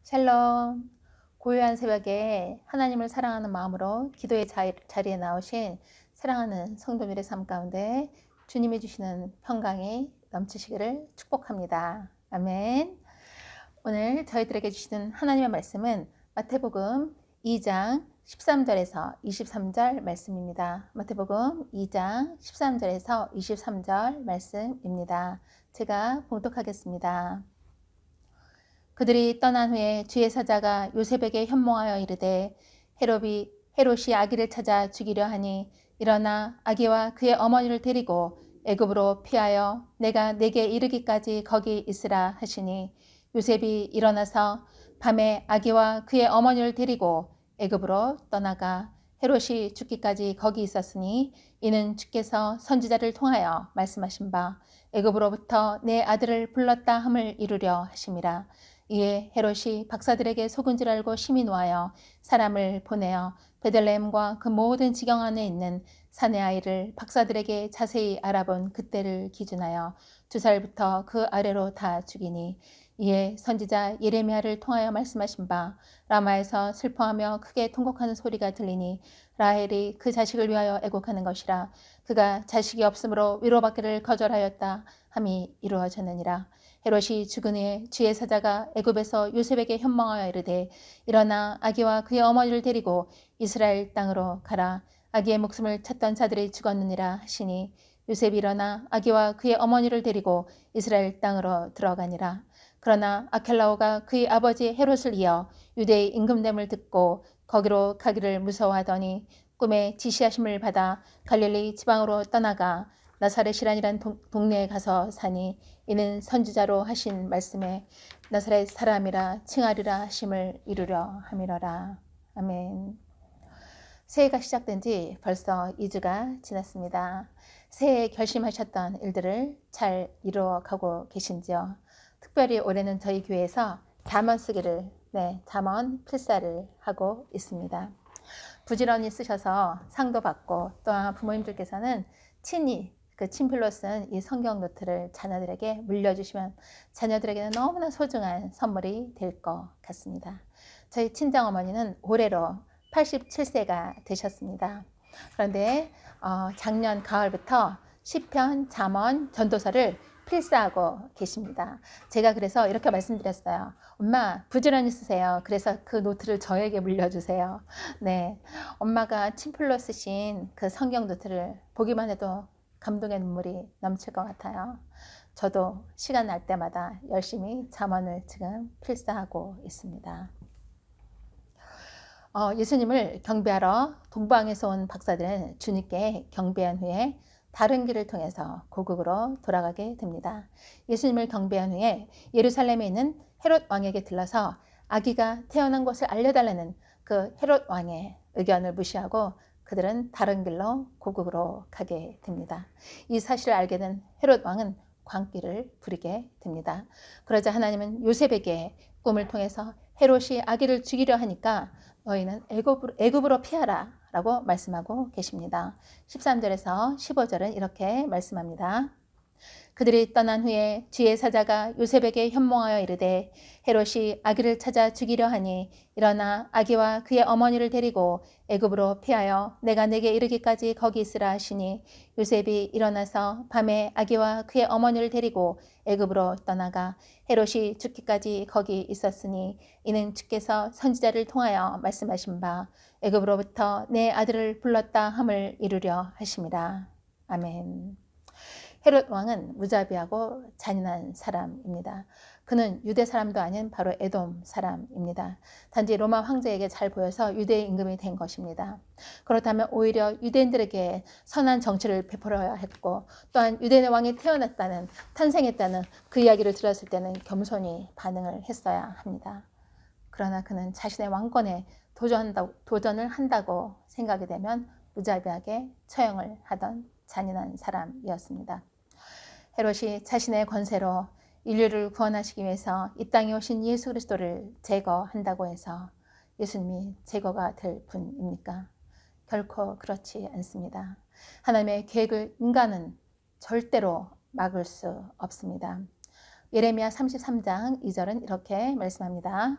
샬롬. 고요한 새벽에 하나님을 사랑하는 마음으로 기도의 자리에 나오신 사랑하는 성도들의 삶 가운데 주님이 주시는 평강이 넘치시기를 축복합니다. 아멘. 오늘 저희들에게 주시는 하나님의 말씀은 마태복음 2장 13절에서 23절 말씀입니다. 마태복음 2장 13절에서 23절 말씀입니다. 제가 봉독하겠습니다. 그들이 떠난 후에 주의 사자가 요셉에게 현몽하여 이르되 헤롯이 아기를 찾아 죽이려 하니 일어나 아기와 그의 어머니를 데리고 애굽으로 피하여 내가 내게 이르기까지 거기 있으라 하시니 요셉이 일어나서 밤에 아기와 그의 어머니를 데리고 애굽으로 떠나가 헤롯이 죽기까지 거기 있었으니 이는 주께서 선지자를 통하여 말씀하신 바 애굽으로부터 내 아들을 불렀다 함을 이루려 하심이라. 이에 헤롯이 박사들에게 속은 줄 알고 심히 노하여 사람을 보내어 베들레헴과 그 모든 지경 안에 있는 사내 아이를 박사들에게 자세히 알아본 그때를 기준하여 2살부터 그 아래로 다 죽이니 이에 선지자 예레미야를 통하여 말씀하신 바 라마에서 슬퍼하며 크게 통곡하는 소리가 들리니 라헬이 그 자식을 위하여 애곡하는 것이라. 그가 자식이 없으므로 위로받기를 거절하였다 함이 이루어졌느니라. 헤롯이 죽은 후에 주의 사자가 애굽에서 요셉에게 현몽하여 이르되 일어나 아기와 그의 어머니를 데리고 이스라엘 땅으로 가라. 아기의 목숨을 찾던 자들이 죽었느니라 하시니 요셉이 일어나 아기와 그의 어머니를 데리고 이스라엘 땅으로 들어가니라. 그러나 아켈라오가 그의 아버지 헤롯을 이어 유대의 임금됨을 듣고 거기로 가기를 무서워하더니 꿈에 지시하심을 받아 갈릴리 지방으로 떠나가 나사렛이라니란 동네에 가서 사니 이는 선지자로 하신 말씀에 나사렛 사람이라 칭하리라 하심을 이루려 함이러라. 아멘. 새해가 시작된 지 벌써 2주가 지났습니다. 새해에 결심하셨던 일들을 잘 이루어가고 계신지요? 특별히 올해는 저희 교회에서 잠언 쓰기를, 잠언 필사를 하고 있습니다. 부지런히 쓰셔서 상도 받고 또한 부모님들께서는 친히 그 친필로 쓴 이 성경 노트를 자녀들에게 물려주시면 자녀들에게는 너무나 소중한 선물이 될 것 같습니다. 저희 친정어머니는 올해로 87세가 되셨습니다. 그런데 작년 가을부터 시편, 잠언, 전도서를 필사하고 계십니다. 제가 그래서 이렇게 말씀드렸어요. 엄마 부지런히 쓰세요. 그래서 그 노트를 저에게 물려주세요. 네, 엄마가 친필로 쓰신 그 성경 노트를 보기만 해도 감동의 눈물이 넘칠 것 같아요. 저도 시간 날 때마다 열심히 잠언을 지금 필사하고 있습니다. 예수님을 경배하러 동방에서 온 박사들은 주님께 경배한 후에 다른 길을 통해서 고국으로 돌아가게 됩니다. 예수님을 경배한 후에 예루살렘에 있는 헤롯 왕에게 들러서 아기가 태어난 곳을 알려달라는 그 헤롯 왕의 의견을 무시하고 그들은 다른 길로 고국으로 가게 됩니다. 이 사실을 알게 된 헤롯 왕은 광기를 부리게 됩니다. 그러자 하나님은 요셉에게 꿈을 통해서 헤롯이 아기를 죽이려 하니까 너희는 애굽으로 피하라 라고 말씀하고 계십니다. 13절에서 15절은 이렇게 말씀합니다. 그들이 떠난 후에 주의 사자가 요셉에게 현몽하여 이르되 헤롯이 아기를 찾아 죽이려 하니 일어나 아기와 그의 어머니를 데리고 애굽으로 피하여 내가 내게 이르기까지 거기 있으라 하시니 요셉이 일어나서 밤에 아기와 그의 어머니를 데리고 애굽으로 떠나가 헤롯이 죽기까지 거기 있었으니 이는 주께서 선지자를 통하여 말씀하신 바 애굽으로부터 내 아들을 불렀다 함을 이루려 하심이라. 아멘. 헤롯 왕은 무자비하고 잔인한 사람입니다. 그는 유대 사람도 아닌 바로 에돔 사람입니다. 단지 로마 황제에게 잘 보여서 유대의 임금이 된 것입니다. 그렇다면 오히려 유대인들에게 선한 정치를 베풀어야 했고 또한 유대인의 왕이 탄생했다는 그 이야기를 들었을 때는 겸손히 반응을 했어야 합니다. 그러나 그는 자신의 왕권에 도전을 한다고 생각이 되면 무자비하게 처형을 하던 잔인한 사람이었습니다. 헤롯이 자신의 권세로 인류를 구원하시기 위해서 이 땅에 오신 예수 그리스도를 제거한다고 해서 예수님이 제거가 될 분입니까? 결코 그렇지 않습니다. 하나님의 계획을 인간은 절대로 막을 수 없습니다. 예레미야 33장 2절은 이렇게 말씀합니다.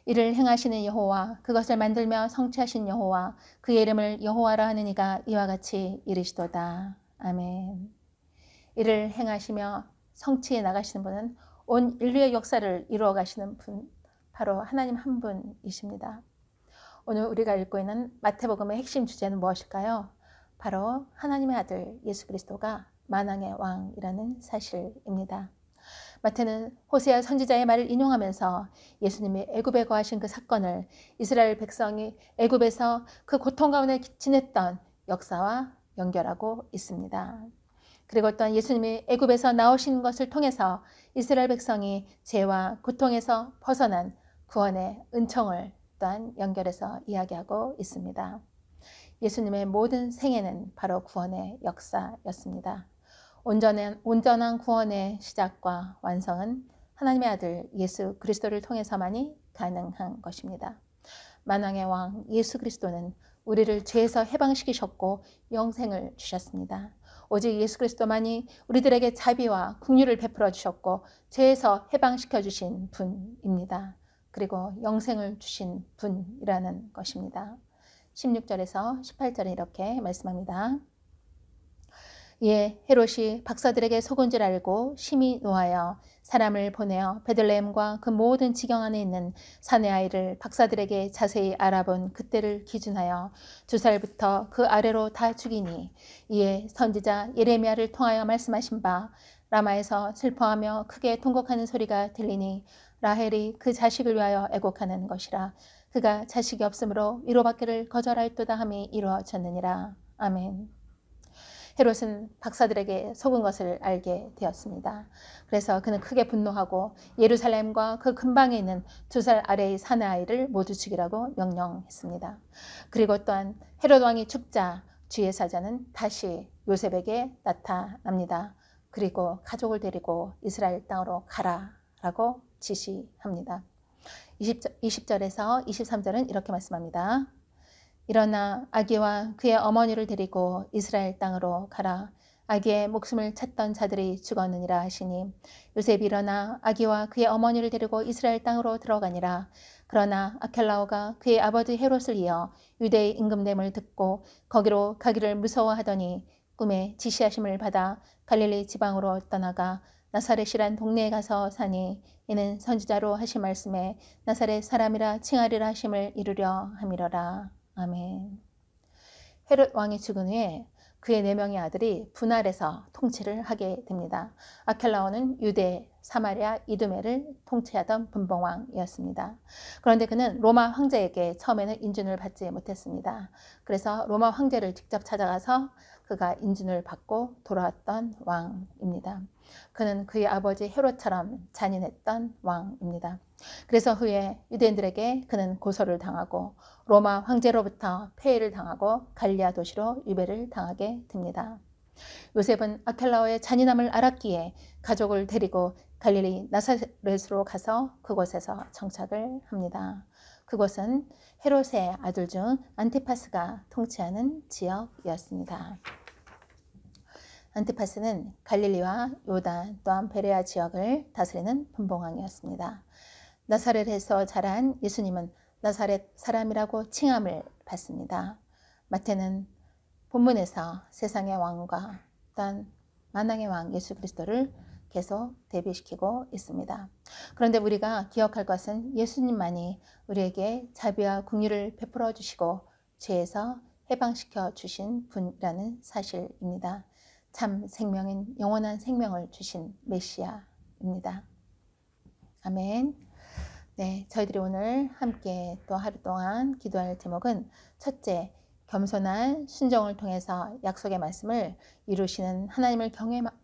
이를 행하시는 여호와, 그것을 만들며 성취하신 여호와, 그의 이름을 여호와라 하는 이가 이와 같이 이르시도다. 아멘. 이를 행하시며 성취해 나가시는 분은 온 인류의 역사를 이루어 가시는 분, 바로 하나님 한 분이십니다. 오늘 우리가 읽고 있는 마태복음의 핵심 주제는 무엇일까요? 바로 하나님의 아들 예수 그리스도가 만왕의 왕이라는 사실입니다. 마태는 호세아 선지자의 말을 인용하면서 예수님이 애굽에 거하신 그 사건을 이스라엘 백성이 애굽에서 그 고통 가운데 지냈던 역사와 연결하고 있습니다. 그리고 또한 예수님이 애굽에서 나오신 것을 통해서 이스라엘 백성이 죄와 고통에서 벗어난 구원의 은총을 또한 연결해서 이야기하고 있습니다. 예수님의 모든 생애는 바로 구원의 역사였습니다. 온전한 구원의 시작과 완성은 하나님의 아들 예수 그리스도를 통해서만이 가능한 것입니다. 만왕의 왕 예수 그리스도는 우리를 죄에서 해방시키셨고 영생을 주셨습니다. 오직 예수 그리스도만이 우리들에게 자비와 긍휼을 베풀어 주셨고 죄에서 해방시켜 주신 분입니다. 그리고 영생을 주신 분이라는 것입니다. 16절에서 18절에 이렇게 말씀합니다. 이에 헤롯이 박사들에게 속은 줄 알고 심히 노하여 사람을 보내어 베들레헴과 그 모든 지경 안에 있는 사내 아이를 박사들에게 자세히 알아본 그때를 기준하여 2살부터 그 아래로 다 죽이니, 이에 선지자 예레미야를 통하여 말씀하신 바 라마에서 슬퍼하며 크게 통곡하는 소리가 들리니 라헬이 그 자식을 위하여 애곡하는 것이라. 그가 자식이 없으므로 위로받기를 거절하였도다 함이 이루어졌느니라. 아멘. 헤롯은 박사들에게 속은 것을 알게 되었습니다. 그래서 그는 크게 분노하고 예루살렘과 그 근방에 있는 2살 아래의 사내 아이를 모두 죽이라고 명령했습니다. 그리고 또한 헤롯 왕이 죽자 주의 사자는 다시 요셉에게 나타납니다. 그리고 가족을 데리고 이스라엘 땅으로 가라라고 지시합니다. 20절에서 23절은 이렇게 말씀합니다. 일어나 아기와 그의 어머니를 데리고 이스라엘 땅으로 가라. 아기의 목숨을 찾던 자들이 죽었느니라 하시니 요셉이 일어나 아기와 그의 어머니를 데리고 이스라엘 땅으로 들어가니라. 그러나 아켈라오가 그의 아버지 헤롯을 이어 유대의 임금됨을 듣고 거기로 가기를 무서워하더니 꿈에 지시하심을 받아 갈릴리 지방으로 떠나가 나사렛이란 동네에 가서 사니 이는 선지자로 하신 말씀에 나사렛 사람이라 칭하리라 하심을 이루려 함이러라. 아멘. 헤롯 왕이 죽은 후에 그의 4명의 아들이 분할해서 통치를 하게 됩니다. 아켈라오는 유대, 사마리아, 이두메를 통치하던 분봉왕이었습니다. 그런데 그는 로마 황제에게 처음에는 인준을 받지 못했습니다. 그래서 로마 황제를 직접 찾아가서 그가 인준을 받고 돌아왔던 왕입니다. 그는 그의 아버지 헤롯처럼 잔인했던 왕입니다. 그래서 후에 유대인들에게 그는 고소를 당하고 로마 황제로부터 폐위를 당하고 갈리아 도시로 유배를 당하게 됩니다. 요셉은 아켈라오의 잔인함을 알았기에 가족을 데리고 갈릴리 나사렛으로 가서 그곳에서 정착을 합니다. 그곳은 헤롯의 아들 중 안티파스가 통치하는 지역이었습니다. 안티파스는 갈릴리와 요단 또한 베레아 지역을 다스리는 분봉왕이었습니다. 나사렛에서 자란 예수님은 나사렛 사람이라고 칭함을 받습니다. 마태는 본문에서 세상의 왕과 또한 만왕의 왕 예수 그리스도를 계속 대비시키고 있습니다. 그런데 우리가 기억할 것은 예수님만이 우리에게 자비와 긍휼을 베풀어 주시고 죄에서 해방시켜 주신 분이라는 사실입니다. 참 생명인 영원한 생명을 주신 메시아입니다. 아멘. 네, 저희들이 오늘 함께 또 하루 동안 기도할 제목은 첫째, 겸손한 순종을 통해서 약속의 말씀을 이루시는 하나님을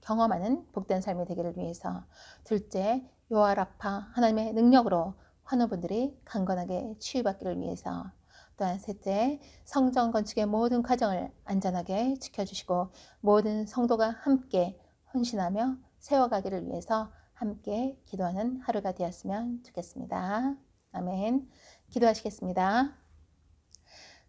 경험하는 복된 삶이 되기를 위해서, 둘째, 요아라파 하나님의 능력으로 환우분들이 강건하게 치유받기를 위해서, 또한 셋째, 성전 건축의 모든 과정을 안전하게 지켜주시고 모든 성도가 함께 헌신하며 세워가기를 위해서 함께 기도하는 하루가 되었으면 좋겠습니다. 아멘. 기도하시겠습니다.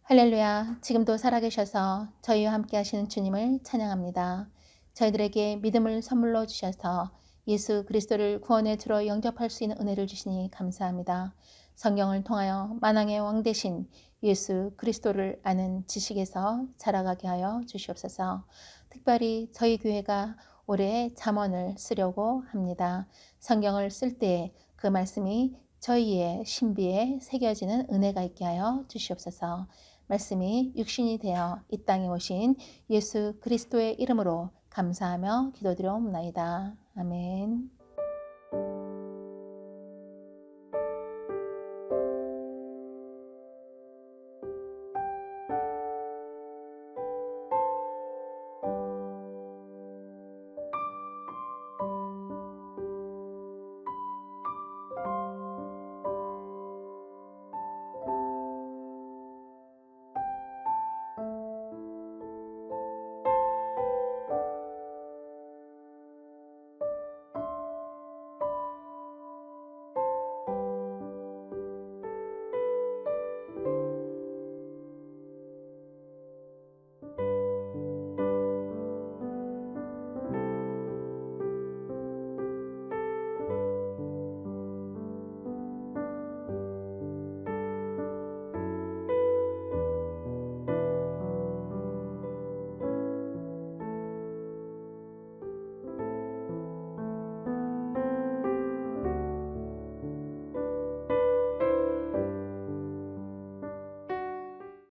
할렐루야. 지금도 살아계셔서 저희와 함께 하시는 주님을 찬양합니다. 저희들에게 믿음을 선물로 주셔서 예수 그리스도를 구원의 주로 영접할 수 있는 은혜를 주시니 감사합니다. 성경을 통하여 만왕의 왕 되신 예수 그리스도를 아는 지식에서 자라가게 하여 주시옵소서. 특별히 저희 교회가 올해 잠언을 쓰려고 합니다. 성경을 쓸 때 그 말씀이 저희의 신비에 새겨지는 은혜가 있게 하여 주시옵소서. 말씀이 육신이 되어 이 땅에 오신 예수 그리스도의 이름으로 감사하며 기도드려옵나이다. 아멘.